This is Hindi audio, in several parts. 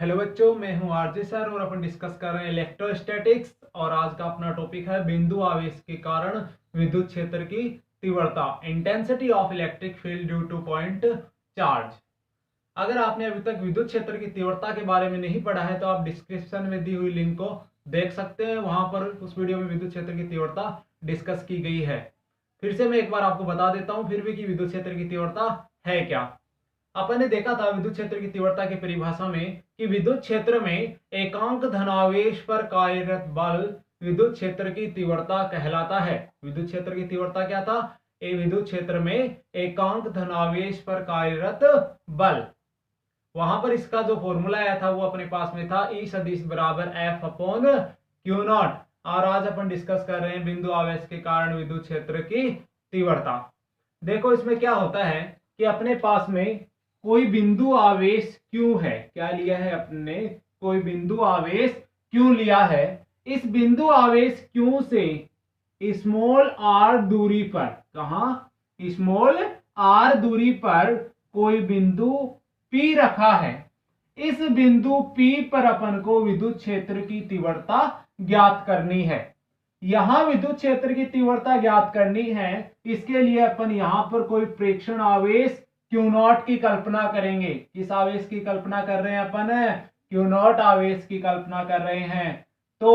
हेलो बच्चों, मैं हूं आरजे सर और अपन डिस्कस कर रहे हैं इलेक्ट्रोस्टैटिक्स। और आज का अपना टॉपिक है बिंदु आवेश के कारण विद्युत क्षेत्र की तीव्रता, intensity of electric field due two point charge. अगर आपने अभी तक विद्युत क्षेत्र की तीव्रता के बारे में नहीं पढ़ा है तो आप डिस्क्रिप्शन में दी हुई लिंक को देख सकते हैं। वहां पर उस वीडियो में विद्युत क्षेत्र की तीव्रता डिस्कस की गई है। फिर से मैं एक बार आपको बता देता हूं फिर भी कि विद्युत क्षेत्र की तीव्रता है क्या। अपन ने देखा था विद्युत क्षेत्र की तीव्रता की परिभाषा में कि विद्युत क्षेत्र में एकांक धनावेश पर कार्यरत बल विद्युत क्षेत्र की तीव्रता कहलाता है। विद्युत क्षेत्र की तीव्रता क्या था? विद्युत क्षेत्र में एकांक धनावेश पर कार्यरत बल। वहां पर इसका जो फॉर्मूला आया था वो अपने पास में था E सदिश बराबर F अपॉन क्यू नॉट। और आज अपन डिस्कस कर रहे हैं बिंदु आवेश के कारण विद्युत क्षेत्र की तीव्रता। देखो इसमें क्या होता है कि अपने पास में कोई बिंदु आवेश क्यों है। क्या लिया है अपने? कोई बिंदु आवेश क्यों लिया है। इस बिंदु आवेश क्यों से स्मॉल आर दूरी पर, कहां? स्मॉल आर दूरी पर कोई बिंदु P रखा है। इस बिंदु P पर अपन को विद्युत क्षेत्र की तीव्रता ज्ञात करनी है। यहां विद्युत क्षेत्र की तीव्रता ज्ञात करनी है। इसके लिए अपन यहां पर कोई प्रेक्षण आवेश Q0 की कल्पना करेंगे। किस आवेश की कल्पना कर रहे हैं अपन? Q0 आवेश की कल्पना कर रहे हैं। तो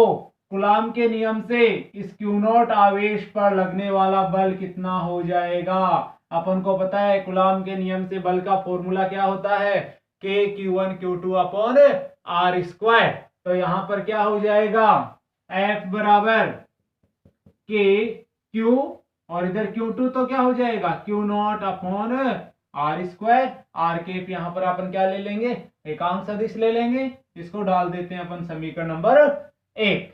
कूलाम के नियम से इस Q0 आवेश पर लगने वाला बल कितना हो जाएगा? अपन को पता है कूलाम के नियम से बल का फॉर्मूला क्या होता है? K Q1 Q2 upon r square. तो यहां पर क्या हो जाएगा? F बराबर K Q और इधर Q2 तो क्या हो जाएगा? Q0 upon r square. Are के यहां पर अपन क्या ले लेंगे? एकांक सदिश ले लेंगे। इसको डाल देते हैं अपन समीकरण नंबर 1।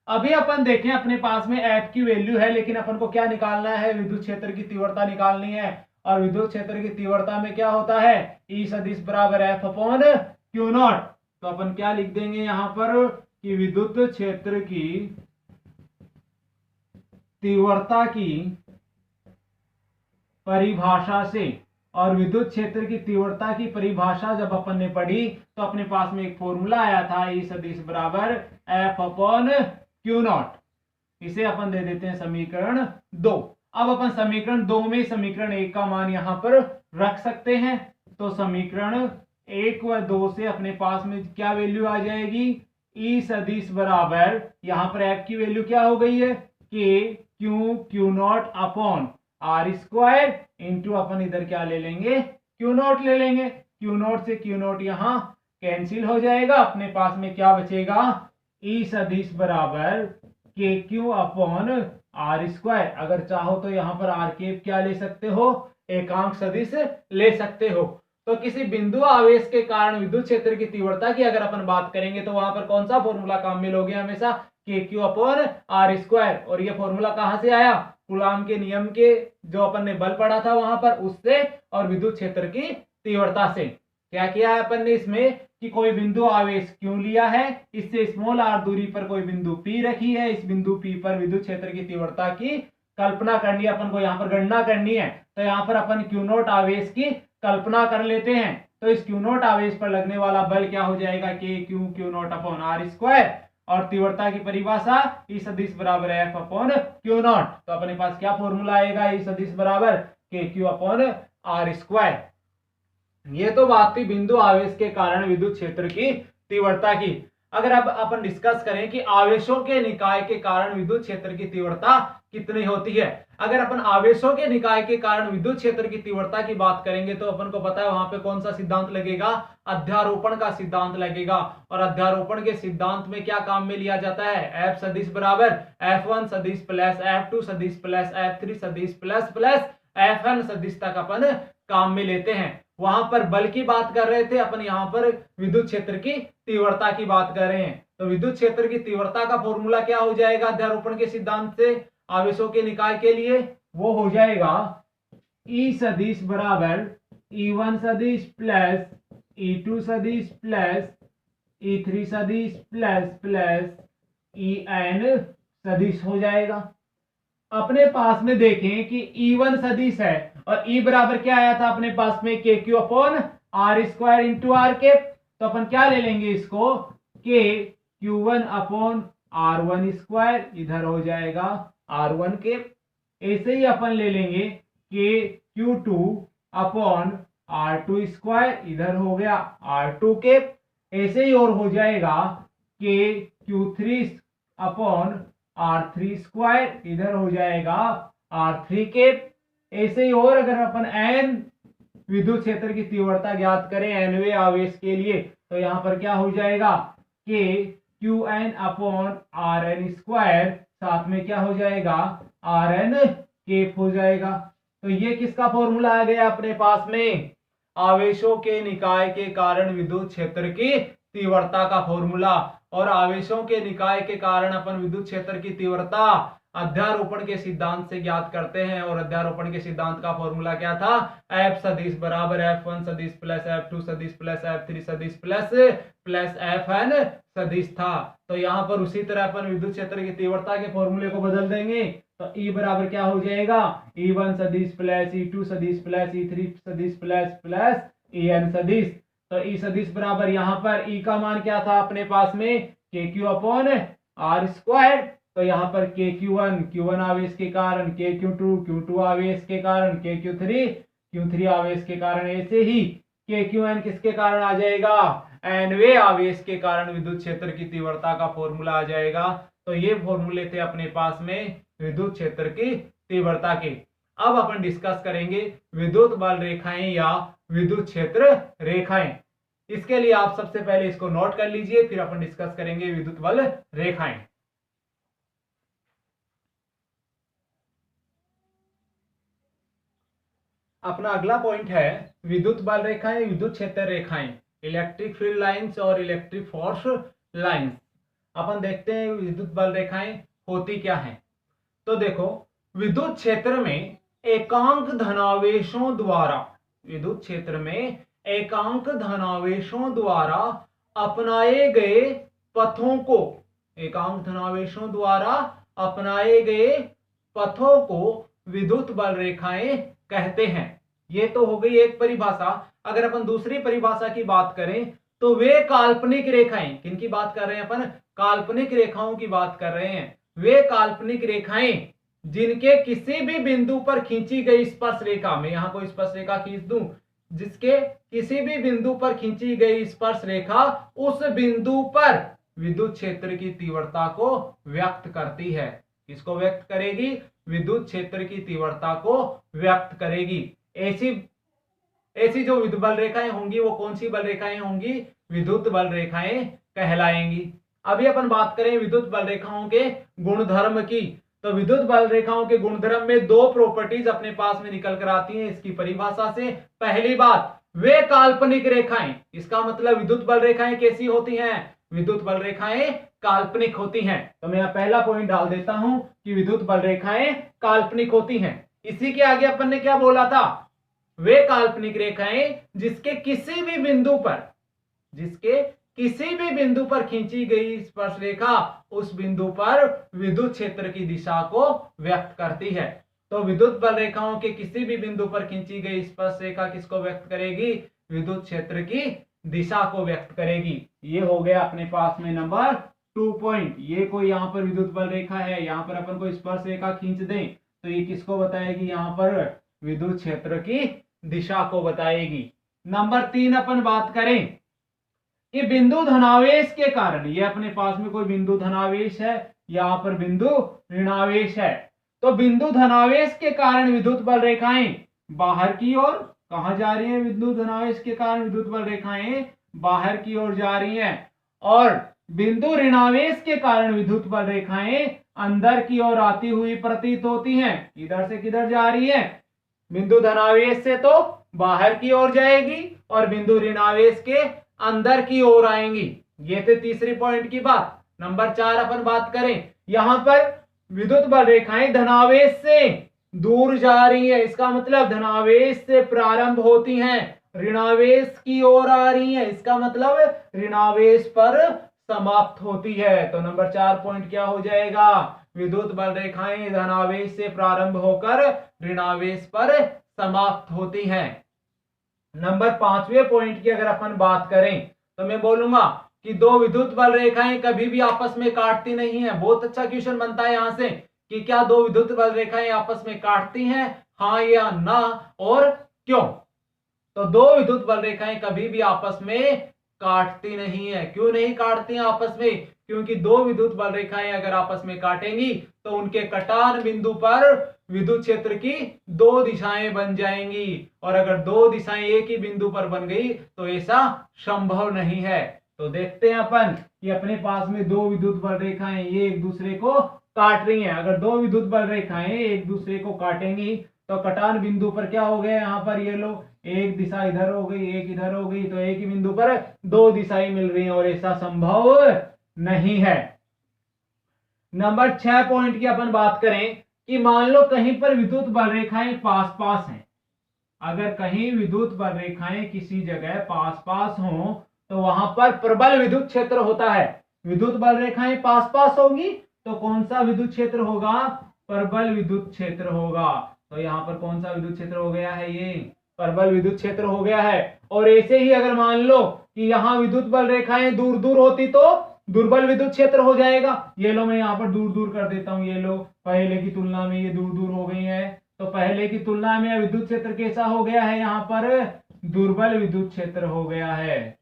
अभी अपन देखें अपने पास में F की वैल्यू है, लेकिन अपन को क्या निकालना है? विद्युत क्षेत्र की तीव्रता निकालनी है। और विद्युत क्षेत्र की तीव्रता में क्या होता है? E सदिश बराबर F अपॉन Q0। तो अपन क्या लिख देंगे यहां पर कि विद्युत क्षेत्र की तीव्रता की परिभाषा से, और विद्युत क्षेत्र की तीव्रता की परिभाषा जब अपन ने पढ़ी तो अपने पास में एक फॉर्मूला आया था E सदिश बराबर F अपॉन Q0। इसे अपन दे देते हैं समीकरण 2। अब अपन समीकरण 2 में समीकरण 1 का मान यहां पर रख सकते हैं। तो समीकरण 1 व 2 से अपने पास में क्या वैल्यू आ जाएगी? E सदिश बराबर, यहां पर F की वैल्यू क्या हो गई है? K Q0 upon r square into अपन इधर क्या ले लेंगे? Q0 ले लेंगे। Q0 से Q0 यहां कैंसिल हो जाएगा। अपने पास में क्या बचेगा? E सदिश बराबर के क्यू अपॉन आर स्क्वायर। अगर चाहो तो यहां पर आर के क्या ले सकते हो? एकांक सदिश ले सकते हो। तो किसी बिंदु आवेश के कारण विद्युत क्षेत्र की तीव्रता की अगर अपन बात करेंगे तो वहां पर कौन सा फॉर्मूला काम में लोगे? हमेशा के क्यू अपॉन आर स्क्वायर। और ये फॉर्मूला कहां से आया? कूलाम के नियम के जो अपन ने बल पढ़ा था वहां पर, उससे और विद्युत क्षेत्र की तीव्रता से। क्या किया है अपन ने इसमें कि कोई बिंदु आवेश क्यों लिया है, इससे स्मॉल आर दूरी पर कोई बिंदु P रखी है। इस बिंदु P पर विद्युत क्षेत्र की तीव्रता की कल्पना करनी है, अपन को यहाँ पर गणना करनी है। तो यहाँ पर अपन Q0 आवेश की कल्पना कर लेते हैं। तो इस Q0 आवेश पर लगने वाला बल क्या हो जाएगा? K Q0 upon r square. और तीव्रता की परिभाषा E सदिश बराबर F अपॉन Q0। तो अपने पास क्या फॉर्मूला आएगा? E सदिश बराबर K Q upon r square. ये तो बात थी बिंदु आवेश के कारण विद्युत क्षेत्र की तीव्रता की। अगर अब अपन डिस्कस करें कि आवेशों के निकाय के कारण विद्युत क्षेत्र की तीव्रता कितनी होती है। अगर अपन आवेशों के निकाय के कारण विद्युत क्षेत्र की तीव्रता की बात करेंगे तो अपन को पता है वहां पे कौन सा सिद्धांत लगेगा? अध्यारोपण का सिद्धांत लगेगा। और अध्यारोपण के सिद्धांत में क्या काम में लिया जाता है? F सदिश बराबर F1 सदिश प्लस F2 सदिश प्लस F3 सदिश प्लस Fn सदिश तक अपन काम में लेते हैं। वहां पर बल की बात कर रहे थे अपन, यहां पर विद्युत क्षेत्र की तीव्रता की बात कर रहे हैं। तो विद्युत क्षेत्र की तीव्रता का फॉर्मूला क्या हो जाएगा अध्यारोपण के सिद्धांत से आवेशों के निकाय के लिए? वो हो जाएगा E सदिश बराबर E1 सदिश प्लस E2 सदिश प्लस E3 सदिश प्लस En सदिश हो जाएगा। अपने पास में देखें कि E1 सदिश है और E बराबर क्या आया था अपने पास में? K Q upon r square into r के। तो अपन क्या ले लेंगे इसको कि Q1 अपॉन R1 स्क्वायर इधर हो जाएगा R1 के। ऐसे ही अपन ले लेंगे कि Q2 अपॉन R2 स्क्वायर इधर हो गया R2 के। ऐसे ही और हो जाएगा कि Q3 अपॉन R3 स्क्वायर इधर हो जाएगा R3 के। ऐसे ही और अगर अपन n विद्युत क्षेत्र की तीव्रता ज्ञात करें nवें आवेश के लिए तो यहां पर क्या हो जाएगा कि Qn अपॉन Rn स्क्वायर, साथ में क्या हो जाएगा Rn केप हो जाएगा। तो ये किसका फॉर्मूला आ गया अपने पास में, आवेशों के निकाय के कारण विद्युत क्षेत्र की तीव्रता का फॉर्मूला। और आवेशों के निकाय के कारण अपन विद्युत क्षेत्र की तीव्रता अध्यारोपण के सिद्धांत से ज्ञात करते हैं। और अध्यारोपण के सिद्धांत का फॉर्मूला क्या था, F सदिश बराबर F1 सदिश प्लस F2 सदिश प्लस F3 सदिश प्लस Fn सदिश था। तो यहाँ पर उसी तरह अपन विद्युत क्षेत्र की तीव्रता के फॉर्मूले को बदल देंगे तो E बराबर क्या हो जाएगा, E1 सदिश प्लस E2 सदिश प्लस E3 सदिश प्लस En सदिश। तो E सदिश बराबर यहाँ पर E का मान क्या था अपने पास में KQ अपॉन R स्क्वायर। तो यहाँ पर Q1 आवेश के कारण, Q2 आवेश के कारण, Q3 आवेश के कारण। ऐसे ही KQN किसके कारण आ जाएगा, nवें आवेश के कारण विद्युत क्षेत्र की तीव्रता का फॉर्मूला आ जाएगा। तो ये फॉर्मूले थे अपने पास में विद्युत क्षेत्र की तीव्रता के। अब अपन डिस्कस करेंगे विद्युत बल रेखाएं या विद्युत क्षेत्र रेखाएं। इसके लिए आप सबसे पहले इसको नोट कर लीजिए, फिर अपन डिस्कस करेंगे विद्युत बल रेखाएं। अपना अगला पॉइंट है विद्युत बल रेखाएं, विद्युत क्षेत्र रेखाएं, इलेक्ट्रिक फील्ड लाइंस और इलेक्ट्रिक फोर्स लाइंस। अपन देखते हैं विद्युत बल रेखाएं होती क्या हैं। तो देखो, विद्युत क्षेत्र में एकांक धनावेशों द्वारा, विद्युत क्षेत्र में एकांक धनावेशों द्वारा अपनाए गए पथों को, एकांक धनावेशों द्वारा अपनाए गए पथों को विद्युत बल रेखाएं कहते हैं। ये तो हो गई एक परिभाषा। अगर अपन दूसरी परिभाषा की बात करें तो वे काल्पनिक रेखाएं, किनकी बात कर रहे हैं अपन, काल्पनिक रेखाओं की बात कर रहे हैं। वे काल्पनिक रेखाएं जिनके किसी भी बिंदु पर खींची गई स्पर्श रेखा, मैं यहां कोई स्पर्श रेखा खींच दूं, जिसके किसी भी बिंदु पर खींची गई स्पर्श रेखा उस बिंदु पर विद्युत क्षेत्र की तीव्रता को व्यक्त करती है। किसको व्यक्त करेगी, विद्युत क्षेत्र की तीव्रता को व्यक्त करेगी। ऐसी जो विद्युत बल रेखाएं होंगी वो कौन सी बल रेखाएं होंगी, विद्युत बल रेखाएं कहलाएंगी। अभी अपन बात करें विद्युत बल रेखाओं के गुणधर्म की। तो विद्युत बल रेखाओं के गुणधर्म में दो प्रॉपर्टीज अपने पास में निकल कर आती हैं इसकी परिभाषा से। पहली बात, वे काल्पनिक रेखाएं, इसका मतलब विद्युत बल रेखाएं कैसी होती हैं, विद्युत बल रेखाएं काल्पनिक होती हैं। तो मैं पहला पॉइंट डाल देता हूं कि विद्युत बल रेखाएं काल्पनिक होती हैं। इसी के आगे अपन ने क्या बोला था, वे काल्पनिक रेखाएं जिसके किसी भी बिंदु पर खींची गई स्पर्श रेखा उस बिंदु पर विद्युत क्षेत्र की दिशा को व्यक्त करती है। तो विद्युत बल रेखाओं के किसी भी बिंदु पर खींची गई स्पर्श रेखा किसको व्यक्त करेगी, विद्युत क्षेत्र की दिशा को व्यक्त करेगी। ये हो गया अपने पास में नंबर 2 पॉइंट। ये कोई यहाँ पर विद्युत बल रेखा है, यहाँ पर अपन कोई स्पर्श रेखा खींच दें तो ये किसको बताएगी, यहाँ पर विद्युत क्षेत्र की दिशा को बताएगी। नंबर 3 अपन बात करें कि बिंदु धनावेश के कारण, ये अपने पास में कोई बिंदु धनावेश है, यहाँ पर बिंदु ऋणावेश है। तो बिंदु धनावेश के कारण विद्युत बल रेखाएं बाहर की ओर कहां जा रही हैं, बिंदु धनावेश के कारण विद्युत बल रेखाएं बाहर की ओर जा रही हैं। और बिंदु ऋणावेश के कारण विद्युत बल रेखाएं अंदर की ओर आती हुई प्रतीत होती हैं। इधर से किधर जा रही है, बिंदु धनावेश से तो बाहर की ओर जाएगी और बिंदु ऋणावेश के अंदर की ओर आएंगी। ये थे तीसरी पॉइंट की बात। नंबर 4 अपन बात करें, यहां पर विद्युत बल रेखाएं धनावेश से दूर जा रही है, इसका मतलब धनावेश से प्रारंभ होती हैं, ऋणावेश की ओर आ रही है, इसका मतलब ऋणावेश पर समाप्त होती है। तो नंबर 4 पॉइंट क्या हो जाएगा, विद्युत बल रेखाएं धनावेश से प्रारंभ होकर ऋणावेश पर समाप्त होती हैं। नंबर 5वें पॉइंट की अगर अपन बात करें तो मैं बोलूंगा कि दो विद्युत बल रेखाएं कभी भी आपस में काटती नहीं है। बहुत अच्छा क्वेश्चन बनता है यहां से कि क्या दो विद्युत बल रेखाएं आपस में काटती हैं, हाँ या ना, और क्यों। तो दो विद्युत बल रेखाएं कभी भी आपस में काटती नहीं है। क्यों नहीं काटती हैं आपस में? क्योंकि दो विद्युत बल रेखाएं अगर आपस में काटेंगी तो उनके कटान बिंदु पर विद्युत क्षेत्र की दो दिशाएं बन जाएंगी, और अगर दो दिशाएं एक ही बिंदु पर बन गई तो ऐसा संभव नहीं है। तो देखते हैं अपन कि अपने पास में दो विद्युत बल रेखाएं ये एक दूसरे को काट रही हैं। अगर दो विद्युत बल रेखाएं एक दूसरे को काटेंगी तो कटान बिंदु पर क्या हो गया, यहां पर ये लो एक दिशा इधर हो गई, एक इधर हो गई, तो एक ही बिंदु पर दो दिशाएं मिल रही हैं, और ऐसा संभव नहीं है। नंबर 6 पॉइंट की अपन बात करें कि मान लो कहीं पर विद्युत बल रेखाएं पास पास हैं। अगर कहीं विद्युत बल रेखाएं किसी जगह पास पास हो तो वहां पर प्रबल विद्युत क्षेत्र होता है। विद्युत बल रेखाएं पास पास होंगी तो कौन सा विद्युत क्षेत्र होगा? प्रबल विद्युत क्षेत्र होगा। तो यहां पर कौन सा विद्युत क्षेत्र हो गया है? ये प्रबल विद्युत क्षेत्र हो गया है। और ऐसे ही अगर मान लो कि यहां विद्युत बल रेखाएं दूर दूर होती तो दुर्बल विद्युत क्षेत्र हो जाएगा। ये लो मैं यहां पर दूर दूर कर देता हूं, ये लो पहले की तुलना में ये दूर दूर हो गई है, तो पहले की तुलना में विद्युत क्षेत्र कैसा हो गया है? यहां पर दुर्बल विद्युत क्षेत्र हो गया है।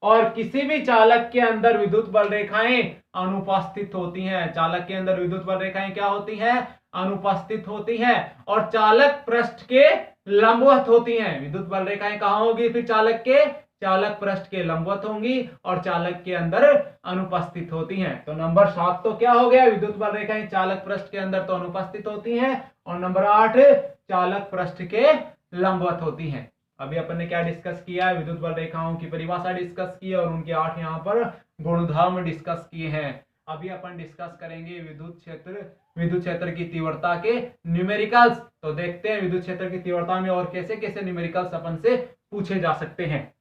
और किसी भी चालक के अंदर विद्युत बल रेखाएं अनुपस्थित होती हैं। चालक के अंदर विद्युत बल रेखाएं क्या होती हैं? अनुपस्थित होती हैं, और चालक पृष्ठ के लंबवत होती हैं। विद्युत बल रेखाएं कहां होगी फिर? चालक के, चालक पृष्ठ के लंबवत होंगी और चालक के अंदर अनुपस्थित होती हैं। तो नंबर 7 तो क्या हो गया? विद्युत बल रेखाएं चालक पृष्ठ के अंदर तो अनुपस्थित होती हैं, और नंबर 8 चालक पृष्ठ के लंबवत होती हैं। अभी अपन ने क्या डिस्कस किया है? विद्युत बल रेखाओं की परिभाषा डिस्कस की है और उनके 8 यहाँ पर गुणधर्म डिस्कस किए हैं। अभी अपन डिस्कस करेंगे विद्युत क्षेत्र की तीव्रता के न्यूमेरिकल्स। तो देखते हैं विद्युत क्षेत्र की तीव्रता में और कैसे कैसे न्यूमेरिकल्स अपन से पूछे जा सकते हैं।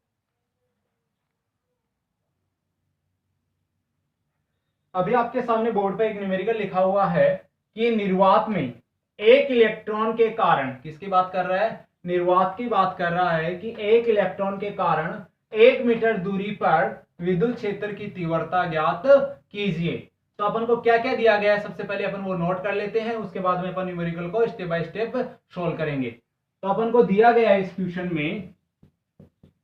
अभी आपके सामने बोर्ड पे एक न्यूमेरिकल लिखा हुआ है कि निर्वात में एक इलेक्ट्रॉन के कारण, किसकी बात कर रहा है? निर्वात की बात कर रहा है कि एक इलेक्ट्रॉन के कारण 1 मीटर दूरी पर विद्युत क्षेत्र की तीव्रता ज्ञात कीजिए। तो अपन को क्या क्या दिया गया है सबसे पहले अपन वो नोट कर लेते हैं, उसके बाद में अपन न्यूमेरिकल को स्टेप बाय स्टेप सोल्व करेंगे। तो अपन को दिया गया है इस क्वेश्चन में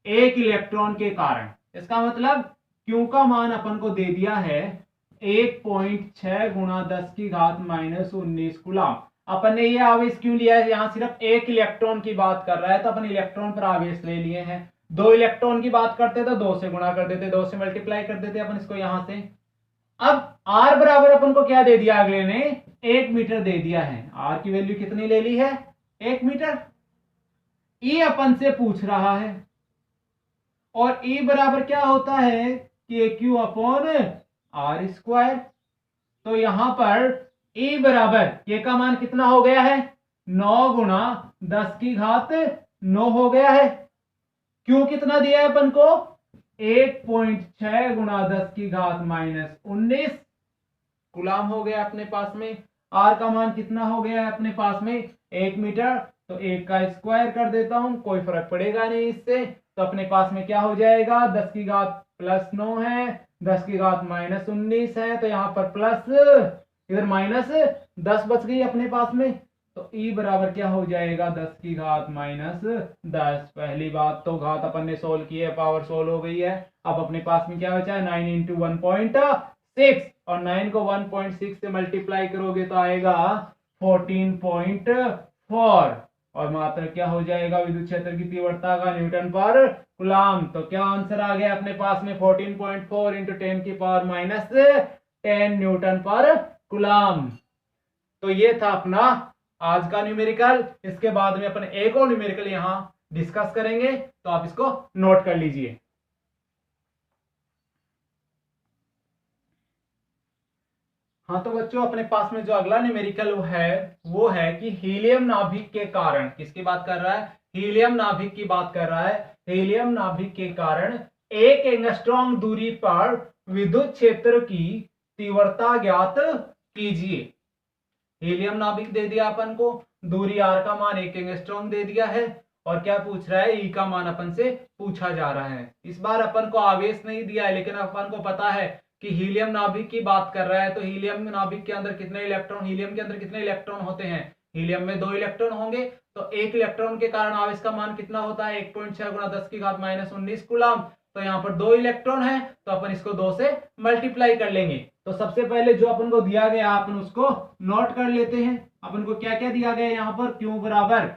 एक इलेक्ट्रॉन के कारण, इसका मतलब क्यू का मान अपन को दे दिया है 1.6 गुणा 10 की घात -19 कूलम। अपन ने ये आवेश क्यों लिया है? यहाँ सिर्फ एक इलेक्ट्रॉन की बात कर रहा है तो अपन इलेक्ट्रॉन पर आवेश ले लिए हैं। दो इलेक्ट्रॉन की बात करते तो 2 से गुणा कर देते, 2 से मल्टीप्लाई कर देते अपन इसको यहां से। अब आर बराबर अपन को क्या दे दिया? अगले ने 1 मीटर दे दिया है। आर की वैल्यू कितनी ले ली है? 1 मीटर। ई अपन से पूछ रहा है, और ई बराबर क्या होता है? के क्यू अपॉन आर स्क्वायर। तो यहां पर ई बराबर के का मान कितना हो गया है? 9 गुणा 10 की घात 9 हो गया है। क्यू कितना दिया है अपन को? 1.6 गुणा 10 की घात -19 कूलम हो गया अपने पास में। आर का मान कितना हो गया है अपने पास में? 1 मीटर। तो 1 का स्क्वायर कर देता हूं, कोई फर्क पड़ेगा नहीं इससे। तो अपने पास में क्या हो जाएगा? 10 की घात +9 है, 10 की घात -19 है, तो यहाँ पर प्लस, इधर -10 बच गई अपने पास में। तो ई बराबर क्या हो जाएगा? 10 की घात -10। पहली बात तो घात अपन ने सोल्व की है, पावर सोल्व हो गई है। अब अपने पास में क्या बचा है? 9 × 1.6, और 9 को 1.6 से मल्टीप्लाई करोगे तो आएगा 14.4, और मात्रा क्या हो जाएगा विद्युत क्षेत्र की तीव्रता का? न्यूटन पर कूलम। तो क्या आंसर आ गया अपने पास में? 14.4 × 10⁻10 न्यूटन पर कूलम। तो ये था अपना आज का न्यूमेरिकल। इसके बाद में अपन एक और न्यूमेरिकल यहां डिस्कस करेंगे, तो आप इसको नोट कर लीजिए। हाँ तो बच्चों, अपने पास में जो अगला न्यूमेरिकल है वो है कि हीलियम नाभिक के कारण, किसकी बात कर रहा है? हीलियम नाभिक की बात कर रहा है। हीलियम नाभिक के कारण 1 एंगस्ट्रॉम दूरी पर विद्युत क्षेत्र की तीव्रता ज्ञात कीजिए। हीलियम नाभिक दे दिया अपन को, दूरी आर का मान 1 एंगस्ट्रॉम दे दिया है, और क्या पूछ रहा है, ई का मान अपन से पूछा जा रहा है। इस बार अपन को आवेश नहीं दिया है, लेकिन अपन को पता है कि हीलियम नाभिक की बात कर रहा है, तो हीलियम नाभिक के अंदर कितने इलेक्ट्रॉन, हीलियम के अंदर कितने इलेक्ट्रॉन होते हैं, हीलियम में 2 इलेक्ट्रॉन होंगे, तो 1 इलेक्ट्रॉन के कारण आवेश का मान कितना होता है, 1.6 गुणा 10 की घात -19 कूलम। तो यहाँ पर 2 इलेक्ट्रॉन है, तो अपन इसको 2 से मल्टीप्लाई कर लेंगे। तो सबसे पहले जो अपन को दिया गया अपन उसको नोट कर लेते हैं। अपन को क्या क्या दिया गया यहाँ पर, Q बराबर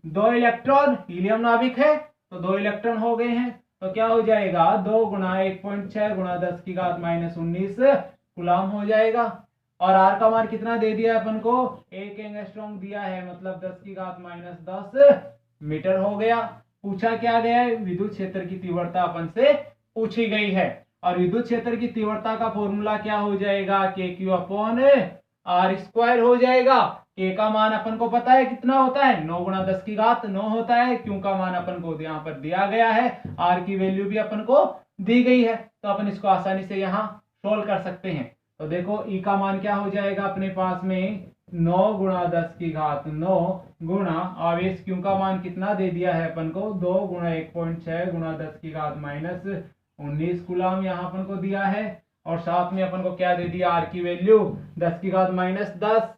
2 इलेक्ट्रॉन, हीलियम नाभिक है तो 2 इलेक्ट्रॉन हो गए हैं, तो क्या हो जाएगा 2 गुणा 1.6 गुणा 10 की घात -19 कूलम हो जाएगा। और आर का मान कितना दे दिया अपन को, 1 एंगस्ट्रॉम दिया है, मतलब 10 की घात -10 मीटर हो गया। पूछा क्या गया है, विद्युत क्षेत्र की तीव्रता अपन से पूछी गई है, और विद्युत क्षेत्र की तीव्रता का फॉर्मूला क्या हो जाएगा, KQ/R² हो जाएगा। K का मान अपन को पता है कितना होता है, 9 गुणा 10 की घात 9 होता है। Q का मान अपन को यहाँ पर दिया गया है, R की वैल्यू भी अपन को दी गई है, तो अपन इसको आसानी से यहाँ सोल्व कर सकते हैं। तो देखो E का मान क्या हो जाएगा अपने पास में, 9 गुणा 10 की घात 9 गुणा आवेश Q का मान कितना दे दिया है अपन को, 2 गुणा 1.6 गुणा 10 की घात -19 कूलम यहाँ अपन को दिया है, और साथ में अपन को क्या दे दिया, R की वैल्यू 10 की घात -10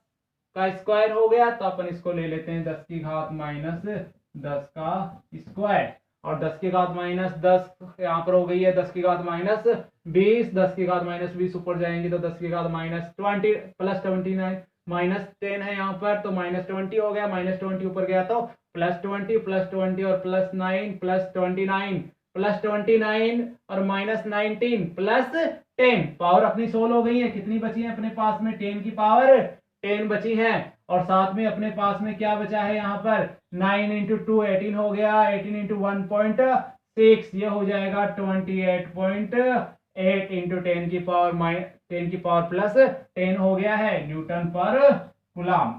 का स्क्वायर हो गया, तो अपन इसको ले लेते हैं 10 की घात -10 का स्क्वायर, और 10 की घात -10 यहाँ पर हो गई है 10 की घात -20, 10 की घात -20 ऊपर जाएंगे तो 10 की घात -20 प्लस 29 -10 है यहाँ पर, तो -20 हो गया, -20 ऊपर गया तो +20 +20 और +9 +29 +29 और -19 +10, पावर अपनी 16 हो गई है। कितनी बची है अपने पास में, 10 की पावर 10 बची है, और साथ में अपने पास में क्या बचा है यहाँ पर, 9 × 2 18 हो गया, 18 × 1.6 ये हो जाएगा 28.8 × 10 की पावर +10 हो गया है न्यूटन पर कूलम।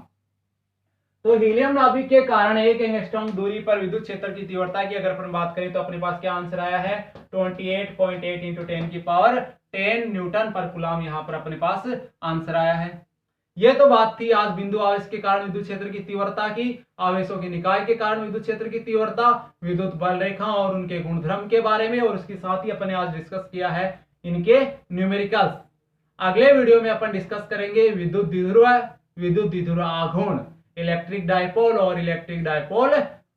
तो हीलियम नाभिक के कारण 1 एंगस्ट्रॉम दूरी पर विद्युत क्षेत्र की तीव्रता की अगर अपन बात करें तो अपने पास क्या आंसर आया है, 28.8 × 10 की पावर 10 न्यूटन पर कूलम यहाँ पर अपने पास आंसर आया है। यह तो बात थी आज बिंदु आवेश के कारण विद्युत क्षेत्र की तीव्रता की, आवेशों के निकाय के कारण विद्युत क्षेत्र की तीव्रता, विद्युत बल रेखा और उनके गुणधर्म के बारे में, और उसके साथ ही अपन ने आज डिस्कस किया है इनके न्यूमेरिकल्स। अगले वीडियो में अपन डिस्कस करेंगे विद्युत द्विध्रुव आघूर्ण, इलेक्ट्रिक डायपोल और electric dipole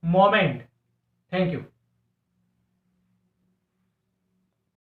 moment. Thank you.